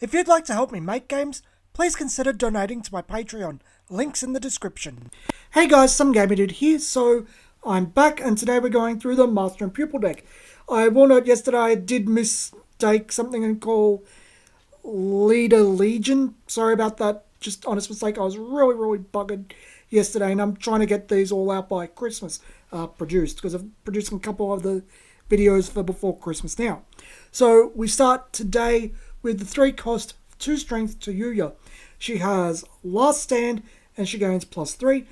If you'd like to help me make games, please consider donating to my Patreon. Links in the description. Hey guys, some Gamer Dude here. So I'm back, and today we're going through the Master and Pupil deck. I will note yesterday I did mistake something and call Leader Legion. Sorry about that. Just honest mistake. I was really buggered yesterday, and I'm trying to get these all out by Christmas produced, because I've produced a couple of the videos for before Christmas now. So we start today with the 3 cost, 2 strength Tayuya. She has Last Stand and she gains +3,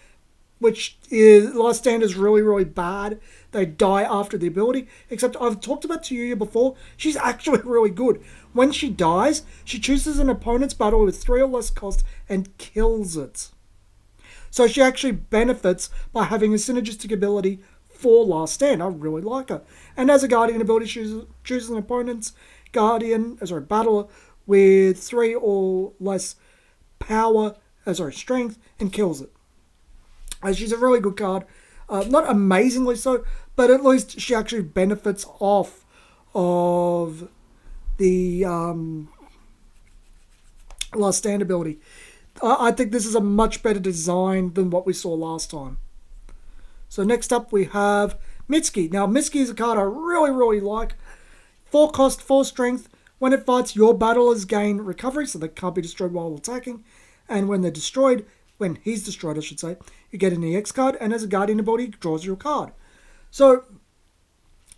which is, Last Stand is really bad. They die after the ability, except I've talked about Tayuya before. She's actually really good. When she dies, she chooses an opponent's battle with 3 or less cost and kills it. So she actually benefits by having a synergistic ability for Last Stand. I really like her. And as a Guardian ability, she chooses an opponent's battler with 3 or less strength and kills it. She's a really good card. Not amazingly so, but at least she actually benefits off of the Last Stand ability. I think this is a much better design than what we saw last time. So next up we have Mitsuki. Now Mitsuki is a card I really like. 4 cost, 4 strength. When it fights, your battlers gain recovery, so they can't be destroyed while attacking. And when they're destroyed, when he's destroyed I should say, you get an EX card, and as a Guardian ability, draws your card. So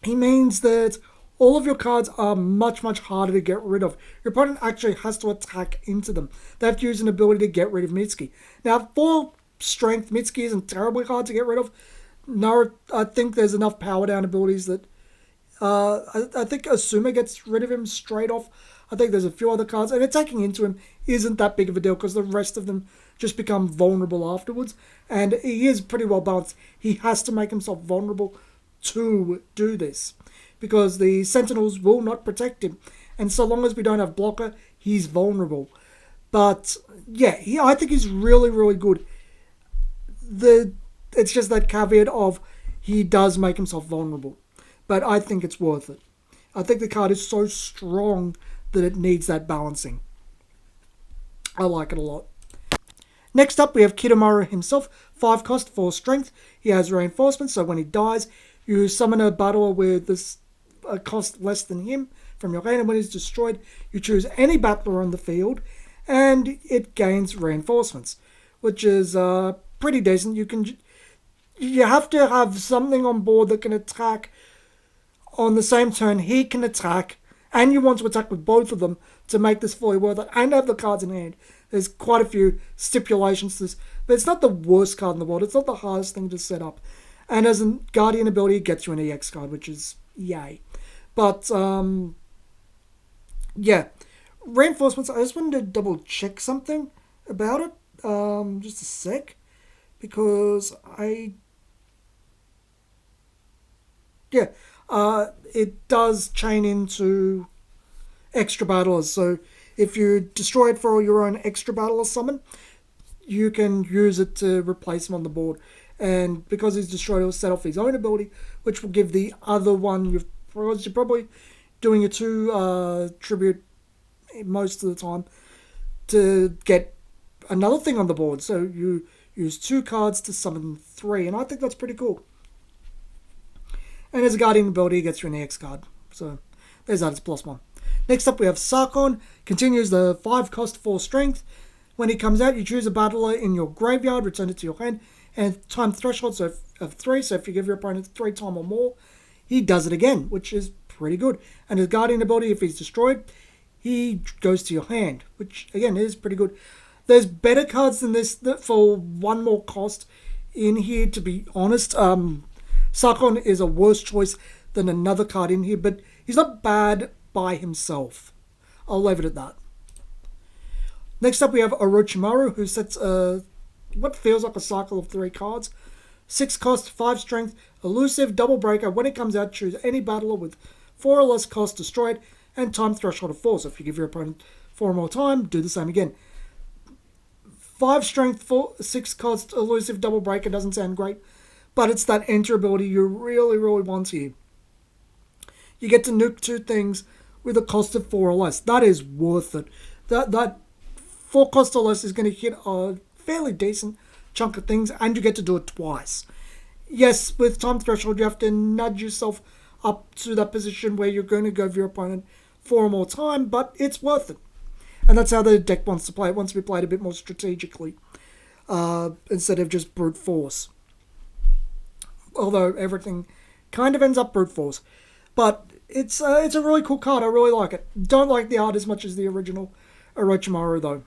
he means that all of your cards are much harder to get rid of. Your opponent actually has to attack into them. They have to use an ability to get rid of Mitsuki. Now 4 strength, Mitsuki isn't terribly hard to get rid of. No, I think there's enough power down abilities that I think Asuma gets rid of him straight off. I think there's a few other cards, and attacking into him isn't that big of a deal because the rest of them just become vulnerable afterwards. And he is pretty well balanced. He has to make himself vulnerable to do this because the Sentinels will not protect him. And so long as we don't have blocker, he's vulnerable. But yeah, I think he's really good. It's just that caveat of he does make himself vulnerable. But I think it's worth it. I think the card is so strong that it needs that balancing. I like it a lot. Next up we have Kimimaro himself. 5 cost, 4 strength. He has reinforcement, so when he dies, you summon a battler with this cost less than him from your hand, and when he's destroyed, you choose any battler on the field, and it gains reinforcements, which is pretty decent. You have to have something on board that can attack on the same turn he can attack, and you want to attack with both of them to make this fully worth it and have the cards in hand. There's quite a few stipulations to this, but it's not the worst card in the world. It's not the hardest thing to set up. And as a Guardian ability, it gets you an EX card, which is yay. But, yeah. Reinforcements, I just wanted to double check something about it. Just a sec. Because it does chain into extra battlers. So if you destroy it for your own extra battler summon, you can use it to replace him on the board. And because he's destroyed, he'll set off his own ability, which will give the other one, you're probably doing a 2 tribute most of the time, to get another thing on the board. So you use 2 cards to summon 3, and I think that's pretty cool. And as a Guardian ability, he gets you an EX card. So there's that, it's +1. Next up we have Sarkon. Continues the 5 cost, 4 strength. When he comes out, you choose a battler in your graveyard, return it to your hand, and time threshold of 3. So if you give your opponent 3 time or more, he does it again, which is pretty good. And his Guardian ability, if he's destroyed, he goes to your hand, which again is pretty good. There's better cards than this for 1 more cost in here, to be honest. Sarkon is a worse choice than another card in here, but he's not bad by himself. I'll leave it at that. Next up we have Orochimaru, who sets what feels like a cycle of 3 cards. 6 cost, 5 strength, elusive, double breaker. When it comes out, choose any battler with 4 or less cost, destroy it, and time threshold of 4. So if you give your opponent 4 more time, do the same again. 5 strength, 6 cost, elusive, double breaker doesn't sound great, but it's that enter ability you really want here. You get to nuke 2 things with a cost of 4 or less. That is worth it. That 4 cost or less is going to hit a fairly decent chunk of things, and you get to do it twice. Yes, with time threshold, you have to nudge yourself up to that position where you're going to go with your opponent 4 more time, but it's worth it. And that's how the deck wants to play. It wants to be played a bit more strategically instead of just brute force. Although everything kind of ends up brute force. But it's a really cool card. I really like it. Don't like the art as much as the original Orochimaru, though.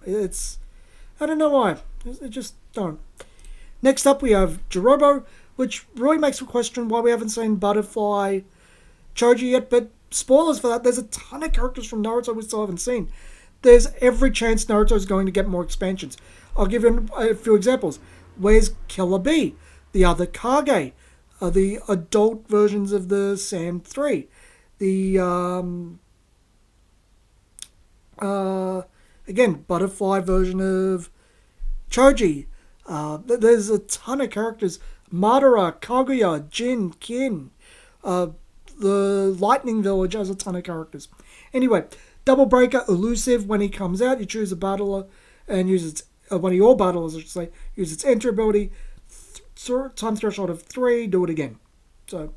I don't know why. I just don't. Next up, we have Jirobo, which really makes me question why we haven't seen Butterfly Choji yet. But spoilers for that, there's a ton of characters from Naruto we still haven't seen. There's every chance Naruto's going to get more expansions. I'll give you a few examples. Where's Killer Bee? The other Kage? The adult versions of the Sand 3? The, again, Butterfly version of Choji. There's a ton of characters. Madara, Kaguya, Jin, Kin. The Lightning Village has a ton of characters. Anyway, Double Breaker, Elusive. When he comes out, you choose a battler and use its... one of your battlers, I should say, use its enter ability. Time threshold of 3, do it again. So,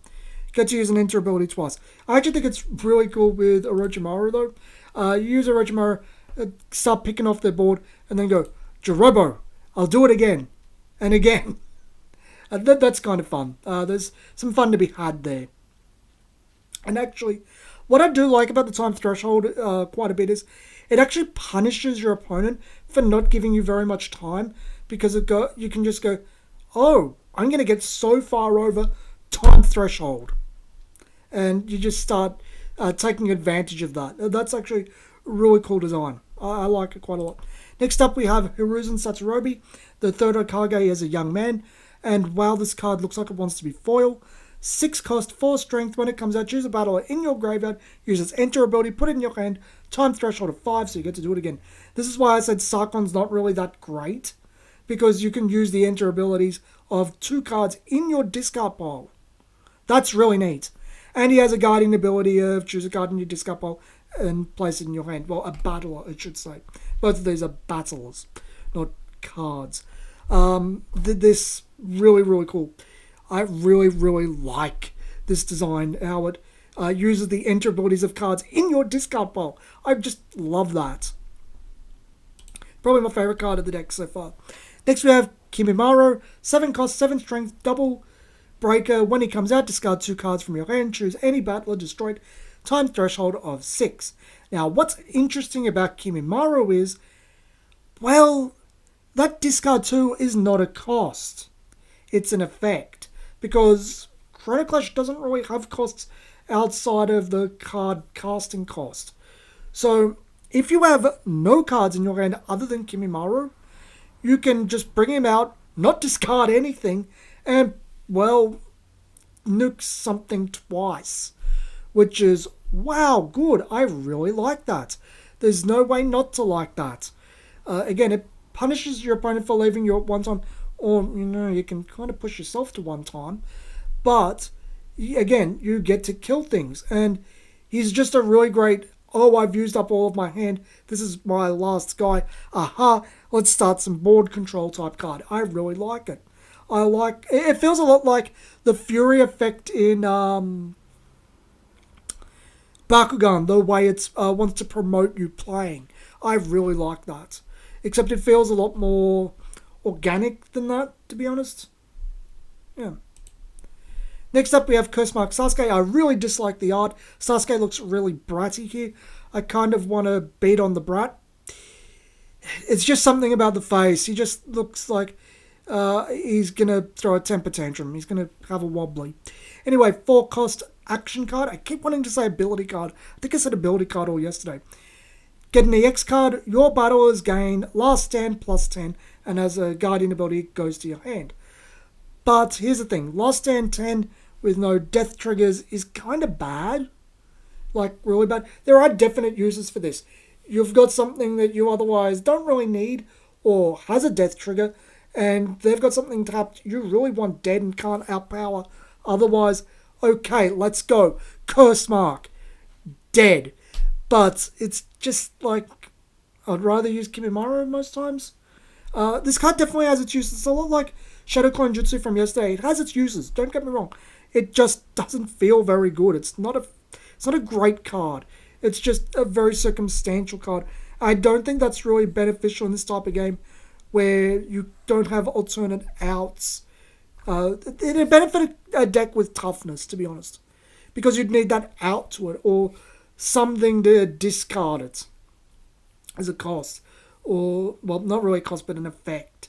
get to use an enter ability twice. I actually think it's really cool with Orochimaru, though. You use Orochimaru, start picking off their board, and then go, Jirobo, I'll do it again. And again. That's kind of fun. There's some fun to be had there. And actually, what I do like about the time threshold quite a bit is it actually punishes your opponent for not giving you very much time, because you can just go, oh, I'm going to get so far over time threshold. And you just start taking advantage of that. That's actually a really cool design. I like it quite a lot. Next up, we have Hiruzen Sarutobi, the third Hokage as a young man. And wow, this card looks like it wants to be foil. 6 cost, 4 strength. When it comes out, choose a battler in your graveyard, use its enter ability, put it in your hand, time threshold of 5, so you get to do it again. This is why I said Sarkon's not really that great, because you can use the enter abilities of 2 cards in your discard pile. That's really neat. And he has a guiding ability of choose a card in your discard pile and place it in your hand. Well, a battler, I should say. Both of these are battlers, not cards. This really, really cool. I really, really like this design, how it uses the enter abilities of cards in your discard pile. I just love that. Probably my favourite card of the deck so far. Next we have Kimimaro, 7 cost, 7 strength, double breaker. When he comes out, discard 2 cards from your hand, choose any battler destroyed, time threshold of 6. Now, what's interesting about Kimimaro is, well, that discard 2 is not a cost. It's an effect. Because Chrono Clash doesn't really have costs outside of the card casting cost. So, if you have no cards in your hand other than Kimimaro, you can just bring him out, not discard anything, and, well, nuke something twice. Which is, wow, good. I really like that. There's no way not to like that. Again, it punishes your opponent for leaving you at one time, or, you can kind of push yourself to one time. But, again, you get to kill things. And he's just a really great, oh, I've used up all of my hand. This is my last guy. Aha, let's start some board control type card. I really like it. It feels a lot like the Fury effect in Bakugan, the way it wants to promote you playing. I really like that. Except it feels a lot more organic than that, to be honest. Yeah. Next up, we have Curse Mark Sasuke. I really dislike the art. Sasuke looks really bratty here. I kind of want to beat on the brat. It's just something about the face. He just looks like he's going to throw a temper tantrum. He's going to have a wobbly. Anyway, 4 cost action card. I keep wanting to say ability card. I think I said ability card all yesterday. Get an EX card. Your battlers gain last stand plus 10. And as a guardian ability, it goes to your hand. But here's the thing. Last stand 10 with no death triggers is kind of bad. Like, really bad. There are definite uses for this. You've got something that you otherwise don't really need or has a death trigger, and they've got something tapped you really want dead and can't outpower. Otherwise, okay, let's go. Curse Mark. Dead. But it's just like, I'd rather use Kimimaro most times. This card definitely has its uses. It's a lot like Shadow Clone Jutsu from yesterday. It has its uses, don't get me wrong. It just doesn't feel very good. It's not a great card. It's just a very circumstantial card. I don't think that's really beneficial in this type of game where you don't have alternate outs. It'd benefit a deck with toughness, to be honest, because you'd need that out to it or something to discard it as a cost. Or, well, not really a cost, but an effect.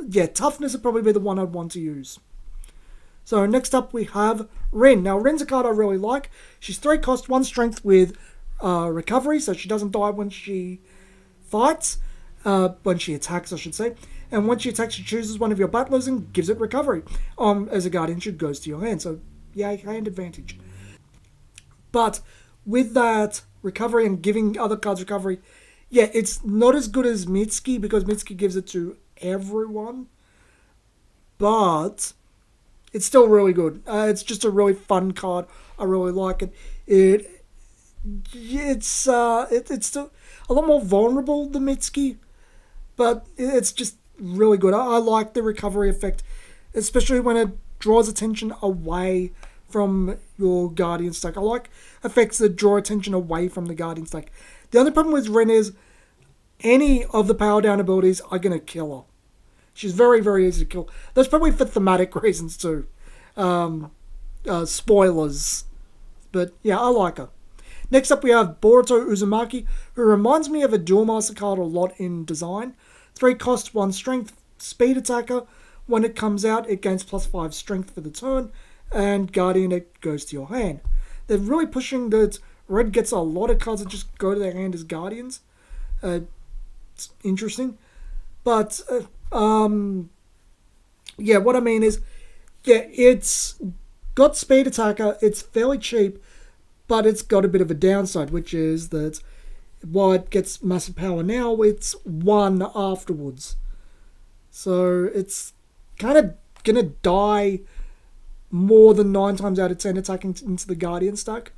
Yeah, toughness would probably be the one I'd want to use. So next up we have Rin. Now Rin's a card I really like. She's 3 cost, 1 strength with recovery, so she doesn't die when she fights. When she attacks, I should say. And when she attacks, she chooses one of your battlers and gives it recovery. As a guardian, she goes to your hand. So, yeah, hand advantage. But with that recovery and giving other cards recovery, yeah, it's not as good as Mitsuki because Mitsuki gives it to everyone. But it's still really good. It's just a really fun card. I really like it. It's still a lot more vulnerable than Mitsuki, but it's just really good. I like the recovery effect, especially when it draws attention away from your Guardian stack. I like effects that draw attention away from the Guardian stack. The only problem with Rin is any of the power down abilities are going to kill her. She's very, very easy to kill. That's probably for thematic reasons too. Spoilers. But yeah, I like her. Next up we have Boruto Uzumaki, who reminds me of a Duel Master card a lot in design. 3 cost, 1 strength, speed attacker. When it comes out, it gains +5 strength for the turn, and Guardian, it goes to your hand. They're really pushing that Red gets a lot of cards that just go to their hand as Guardians. It's interesting. But, yeah, what I mean is, yeah, it's got speed attacker, it's fairly cheap, but it's got a bit of a downside, which is that while it gets massive power now, it's 1 afterwards. So it's kind of going to die more than 9 times out of 10 attacking into the Guardian stack,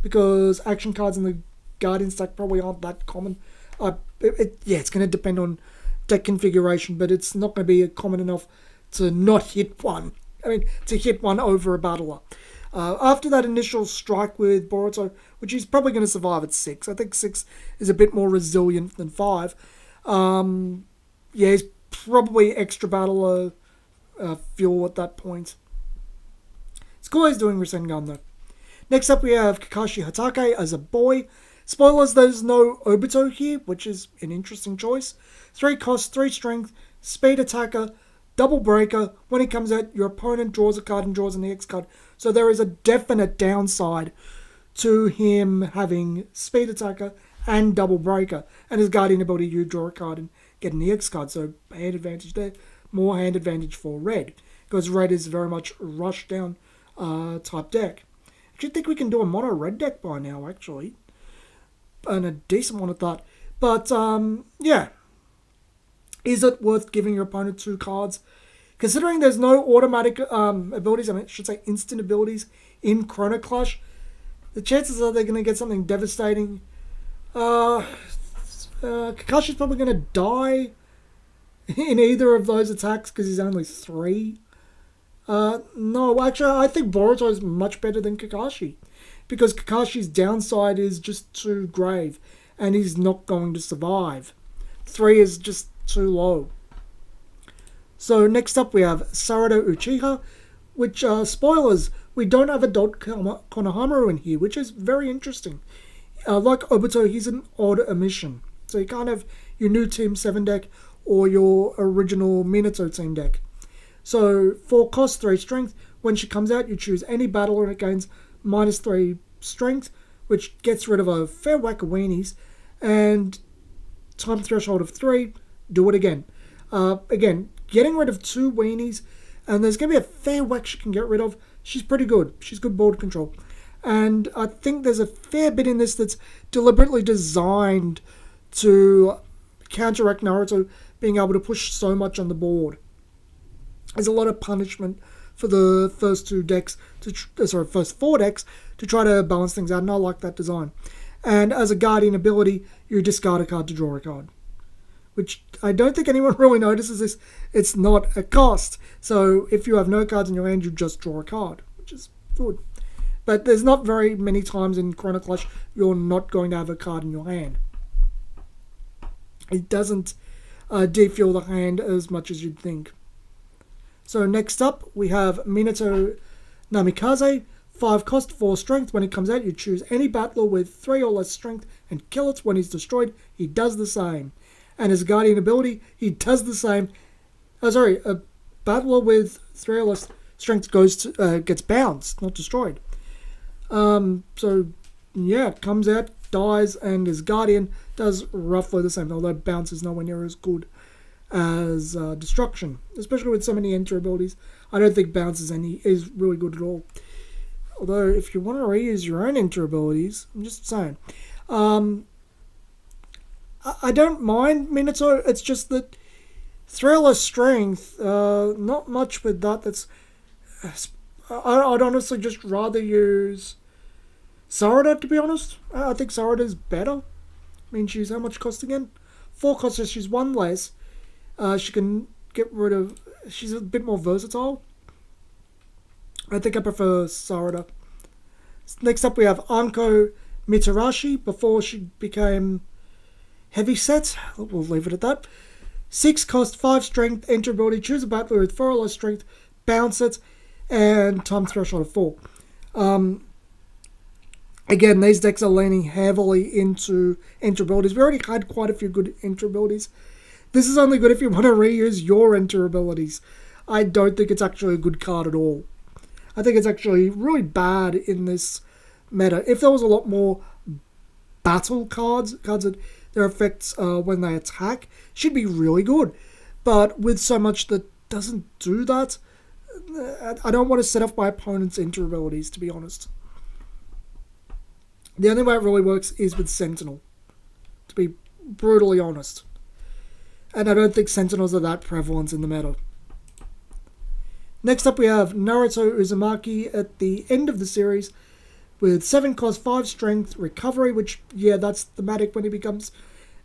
because action cards in the Guardian stack probably aren't that common. It's going to depend on deck configuration, but it's not going to be common enough to not hit one. I mean, to hit one over a battler. After that initial strike with Boruto, which he's probably going to survive at 6. I think 6 is a bit more resilient than 5. Yeah, he's probably extra battler fuel at that point. It's cool he's doing Rasengan though. Next up we have Kakashi Hatake as a boy. Spoilers, there's no Obito here, which is an interesting choice. 3 cost, 3 strength, speed attacker, double breaker. When he comes out, your opponent draws a card and draws an EX card. So there is a definite downside to him having speed attacker and double breaker. And his guardian ability, you draw a card and get an EX card. So hand advantage there. More hand advantage for red, because red is very much rush down type deck. I actually think we can do a mono red deck by now, actually. And a decent one at that. But, yeah. Is it worth giving your opponent 2 cards? Considering there's no automatic abilities, I should say instant abilities in Chrono Clash, the chances are they're going to get something devastating. Kakashi's probably going to die in either of those attacks because he's only 3. No, actually, I think Boruto is much better than Kakashi, because Kakashi's downside is just too grave, and he's not going to survive. 3 is just too low. So next up we have Naruto Uchiha, which, spoilers, we don't have adult Konohamaru in here, which is very interesting. Like Obito, he's an odd omission. So you can't have your new Team 7 deck or your original Minato team deck. So 4 cost, 3 strength. When she comes out, you choose any battler and it gains -3 strength, which gets rid of a fair whack of weenies. And time threshold of 3, do it again. Again, getting rid of 2 weenies, and there's going to be a fair whack she can get rid of. She's pretty good. She's good board control. And I think there's a fair bit in this that's deliberately designed to counteract Naruto being able to push so much on the board. There's a lot of punishment for the first 4 decks to try to balance things out, and I like that design. And as a guardian ability, you discard a card to draw a card. Which I don't think anyone really notices this. It's not a cost. So if you have no cards in your hand, you just draw a card, which is good. But there's not very many times in Chrono Clash you're not going to have a card in your hand. It doesn't defuel the hand as much as you'd think. So next up, we have Minato Namikaze. 5 cost, 4 strength. When it comes out, you choose any battler with 3 or less strength and kill it. When he's destroyed, he does the same. And his guardian ability, he does the same. A battler with 3 or less strength gets bounced, not destroyed. So, yeah, comes out, dies, and his guardian does roughly the same, although bounce is nowhere near as good as destruction, especially with so many enter abilities. I don't think bounce is really good at all. Although, if you want to reuse your own enter abilities, I'm just saying. I don't mind Minato, it's just that 3 or less strength, not much with that. I'd honestly just rather use Sarada, to be honest. I think Sarada's better. I mean, she's how much cost again? 4 cost, so she's 1 less. She can get rid of... She's a bit more versatile. I think I prefer Sarada. Next up we have Anko Mitarashi, before she became heavyset. We'll leave it at that. 6 cost, 5 strength, enter ability, choose a battler with 4 or less strength, bounce it, and time threshold of 4. Again, these decks are leaning heavily into enter abilities. We already had quite a few good enter abilities. This is only good if you want to reuse your enter abilities. I don't think it's actually a good card at all. I think it's actually really bad in this meta. If there was a lot more battle cards that their effects when they attack, should be really good. But with so much that doesn't do that, I don't want to set off my opponent's enter abilities, to be honest. The only way it really works is with Sentinel, to be brutally honest. And I don't think Sentinels are that prevalent in the meta. Next up we have Naruto Uzumaki at the end of the series with 7 cost, 5 strength, recovery, which, yeah, that's thematic when he becomes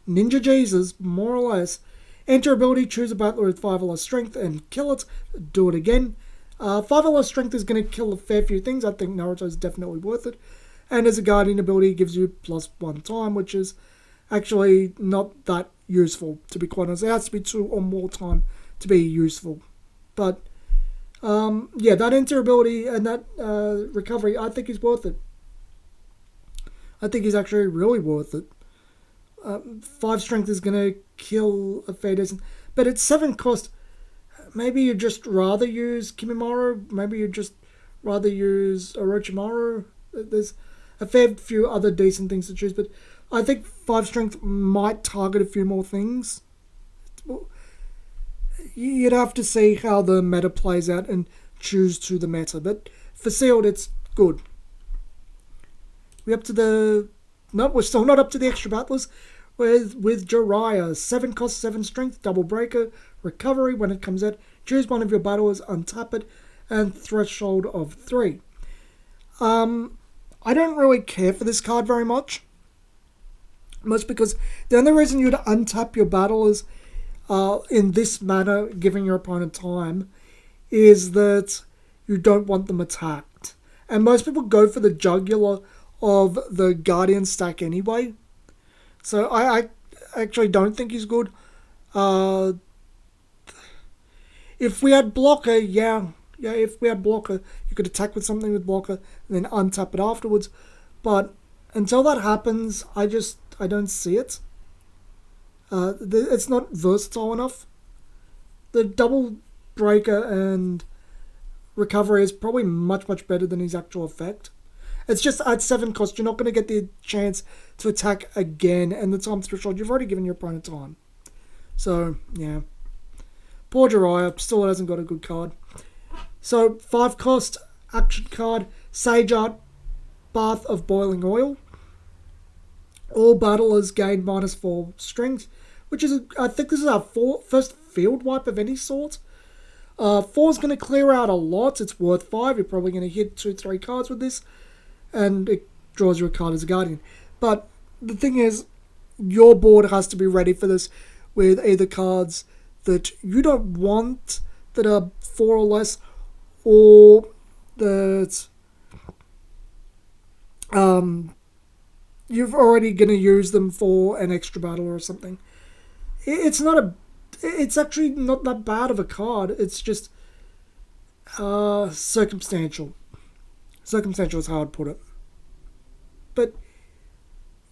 Ninja Jesus, more or less. Enter ability, choose a battler with 5 or less strength and kill it. Do it again. 5 or less strength is going to kill a fair few things. I think Naruto is definitely worth it. And as a guardian ability, it gives you +1 time, which is actually not that useful, to be quite honest. It has to be 2 or more time to be useful. But, yeah, that enter ability and that recovery, I think is worth it. I think he's actually really worth it. 5 strength is going to kill a fair decent. But at 7 cost, maybe you'd just rather use Kimimaro. Maybe you'd just rather use Orochimaru. There's a fair few other decent things to choose, but I think 5 strength might target a few more things. You'd have to see how the meta plays out and choose to the meta, but for sealed, it's good. We're still not up to the extra battlers. With Jiraiya, 7 cost, 7 strength, double breaker, recovery when it comes out. Choose one of your battlers, untap it, and threshold of 3. I don't really care for this card very much. Much because the only reason you'd untap your battlers in this manner, giving your opponent time, is that you don't want them attacked. And most people go for the jugular of the Guardian stack anyway. So I actually don't think he's good. If we had blocker, if we had blocker, you could attack with something with blocker and then untap it afterwards. But until that happens, I don't see it. It's not versatile enough. The double breaker and recovery is probably much better than his actual effect. It's just at 7 cost, you're not going to get the chance to attack again, and the time threshold, you've already given your opponent time. So, yeah. Poor Jiraiya, still hasn't got a good card. So, 5 cost, action card, Sage Art, Bath of Boiling Oil. All battlers gain -4 strength, which is, I think this is our first field wipe of any sort. 4 is going to clear out a lot. It's worth 5. You're probably going to hit 2-3 cards with this. And it draws you a card as a guardian. But the thing is, your board has to be ready for this with either cards that you don't want that are 4 or less, or that you're already going to use them for an extra battle or something. It's actually not that bad of a card. It's just circumstantial. Circumstantial is how I'd put it. But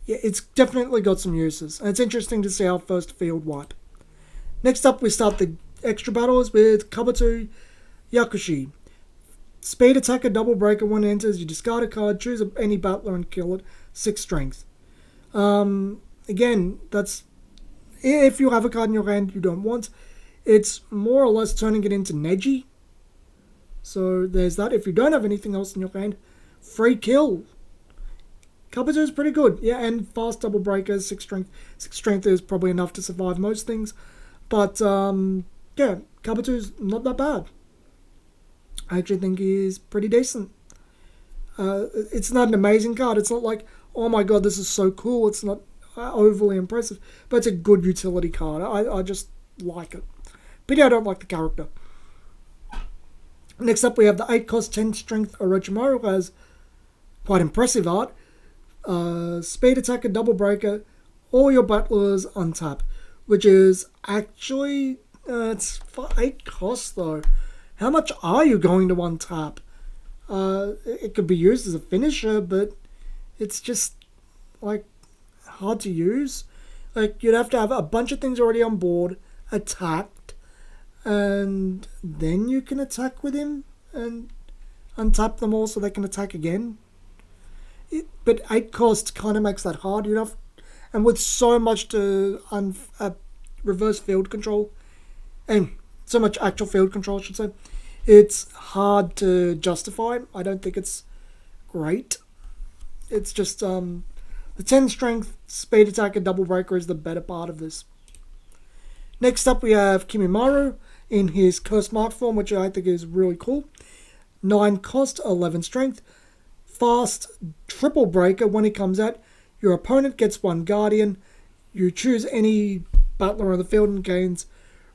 yeah, it's definitely got some uses. And it's interesting to see our first field wipe. Next up, we start the extra battles with Kabuto Yakushi. Speed attacker, double breaker. When it enters, you discard a card, choose any battler and kill it. 6 strength. Again, that's if you have a card in your hand you don't want. It's more or less turning it into Neji. So there's that. If you don't have anything else in your hand, free kill. Kabuto is pretty good. Yeah, and fast double breakers, 6 strength. 6 strength is probably enough to survive most things. But, yeah, Kabuto is not that bad. I actually think he's pretty decent. It's not an amazing card. It's not like, oh my god, this is so cool. It's not overly impressive. But it's a good utility card. I just like it. But yeah, I don't like the character. Next up, we have the 8 cost 10 strength Orochimaru, who has quite impressive art. Speed attacker, double breaker, all your battlers untap, which is actually it's for 8 costs though. How much are you going to untap? It could be used as a finisher, but it's just like hard to use. Like you'd have to have a bunch of things already on board, attacked, and then you can attack with him and untap them all so they can attack again. But 8 cost kind of makes that hard enough, and with so much to reverse field control, and so much actual field control, I should say, it's hard to justify. I don't think it's great. It's just the 10 strength speed attacker double breaker is the better part of this. Next up, we have Kimimaro in his Curse Mark form, which I think is really cool. 9 cost, 11 strength. Fast triple breaker. When he comes out, your opponent gets 1 guardian. You choose any battler on the field and gains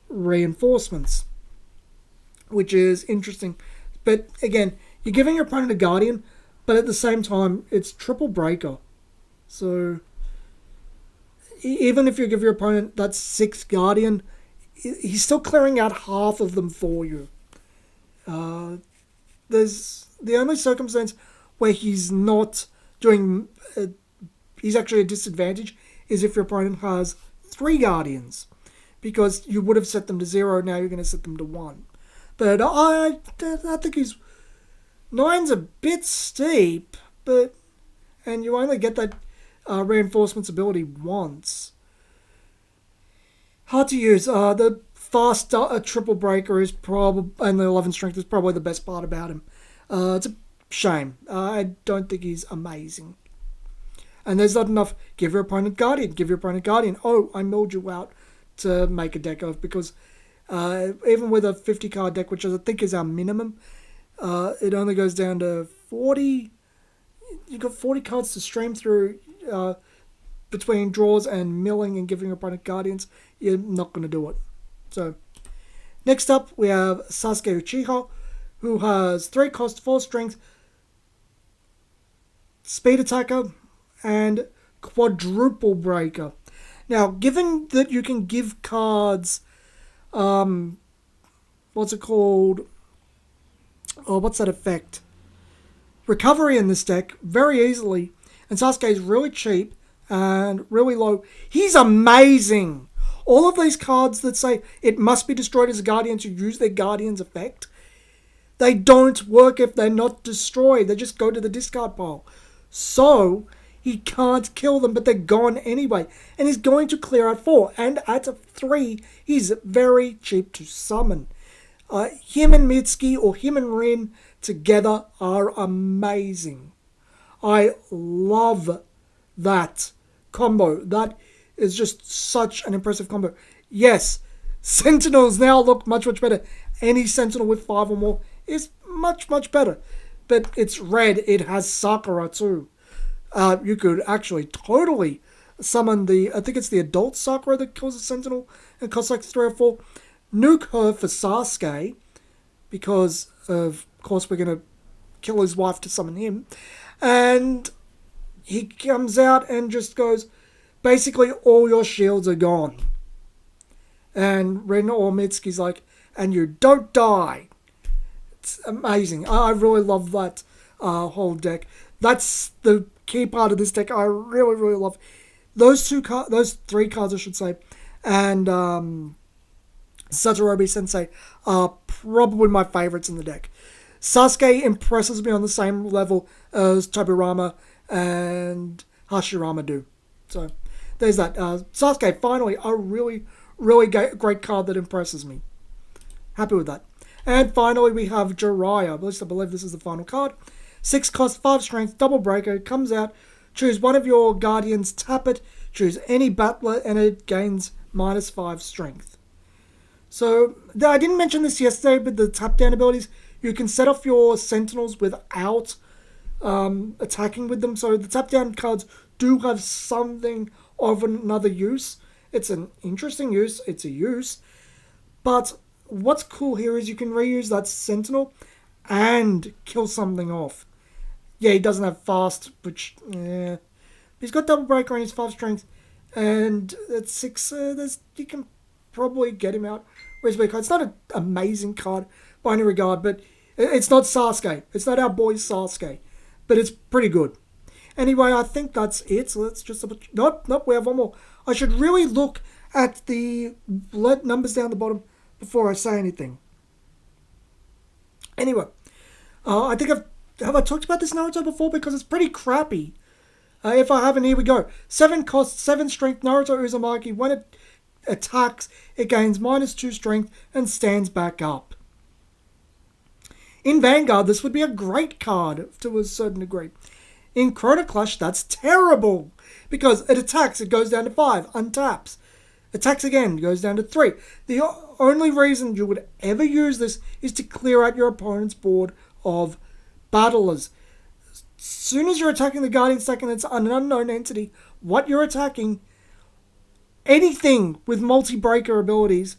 reinforcements, which is interesting. But again, you're giving your opponent a guardian, but at the same time, it's triple breaker. So even if you give your opponent that 6th guardian, he's still clearing out half of them for you. There's the only circumstance where he's not doing, he's actually a disadvantage, is if your opponent has 3 guardians, because you would have set them to 0, now you're going to set them to 1. But I think 9's a bit steep, but, and you only get that reinforcements ability once. Hard to use. The fast triple breaker is probably, and the 11 strength is probably the best part about him. It's a shame. I don't think he's amazing. And there's not enough. Give your opponent guardian. Give your opponent guardian. Oh, I milled you out to make a deck of, because even with a 50 card deck, which I think is our minimum, it only goes down to 40. You've got 40 cards to stream through between draws and milling and giving your opponent guardians. You're not going to do it. So, next up, we have Sasuke Uchiha, who has 3 cost, 4 strength, speed attacker, and quadruple breaker. Now, given that you can give cards, what's it called? Oh, what's that effect? Recovery in this deck very easily, and Sasuke is really cheap and really low. He's amazing. All of these cards that say it must be destroyed as a guardian to use their guardian's effect, they don't work if they're not destroyed. They just go to the discard pile. So he can't kill them, but they're gone anyway. And he's going to clear out 4. And at 3, he's very cheap to summon. Him and Mitsuki or him and Rin together are amazing. I love that combo. That is just such an impressive combo. Yes, Sentinels now look much, much better. Any Sentinel with 5 or more is much, much better. But it's red. It has Sakura too. You could actually totally summon I think it's the adult Sakura that kills a Sentinel and costs like 3 or 4. Nuke her for Sasuke, because of course we're going to kill his wife to summon him. And he comes out and just goes, basically all your shields are gone. And Ren or Mitsuki's like, and you don't die. It's amazing. I really love that whole deck. That's the key part of this deck. I really, really love those 3 cards, I should say, and Sarutobi Sensei are probably my favorites in the deck. Sasuke impresses me on the same level as Tobirama and Hashirama do. So there's that. Sasuke, finally, a really, really great card that impresses me. Happy with that. And finally, we have Jiraiya. At least I believe this is the final card. 6 cost, 5 strength, double breaker. Comes out. Choose one of your guardians, tap it. Choose any battler, and it gains -5 strength. So, I didn't mention this yesterday, but the tap down abilities, you can set off your sentinels without attacking with them. So the tap down cards do have something of another use. It's an interesting use. It's a use. But what's cool here is you can reuse that sentinel and kill something off. Yeah, he doesn't have fast, which, yeah. He's got double breaker and he's 5 strength. And at 6, you can probably get him out. Reasonably card. It's not an amazing card by any regard, but it's not Sasuke. It's not our boy Sasuke. But it's pretty good. Anyway, I think that's it. So let's just... Nope, we have one more. I should really look at the numbers down the bottom before I say anything. Anyway, I think have I talked about this Naruto before? Because it's pretty crappy. If I haven't, here we go. 7 cost, 7 strength, Naruto Uzumaki. When it attacks, it gains -2 strength and stands back up. In Vanguard, this would be a great card to a certain degree. In Chrono Clash, that's terrible. Because it attacks, it goes down to 5, untaps. Attacks again, goes down to 3. The only reason you would ever use this is to clear out your opponent's board of battlers. As soon as you're attacking the Guardian stack and it's an unknown entity, what you're attacking, anything with multi-breaker abilities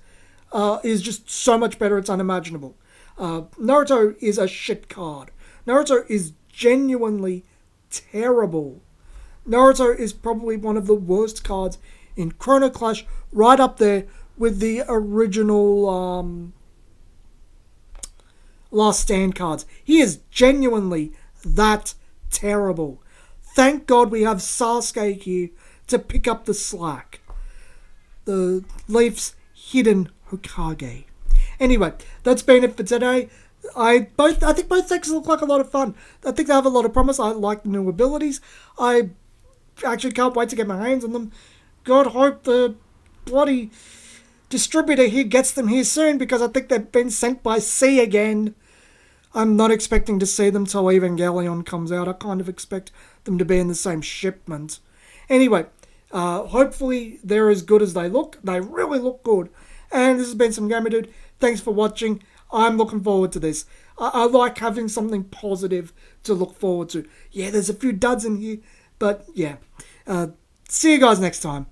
is just so much better, it's unimaginable. Naruto is a shit card. Naruto is genuinely terrible. Naruto is probably one of the worst cards in Chrono Clash, right up there with the original Last Stand cards. He is genuinely that terrible. Thank God we have Sasuke here to pick up the slack. The Leaf's hidden Hokage. Anyway, that's been it for today. I think both decks look like a lot of fun. I think they have a lot of promise. I like the new abilities. I actually can't wait to get my hands on them. God hope the bloody distributor here gets them here soon, because I think they've been sent by sea again. I'm not expecting to see them till Evangelion comes out. I kind of expect them to be in the same shipment. Anyway, hopefully they're as good as they look. They really look good. And this has been some Gamer Dude. Thanks for watching. I'm looking forward to this. I like having something positive to look forward to. Yeah, there's a few duds in here, but yeah. See you guys next time.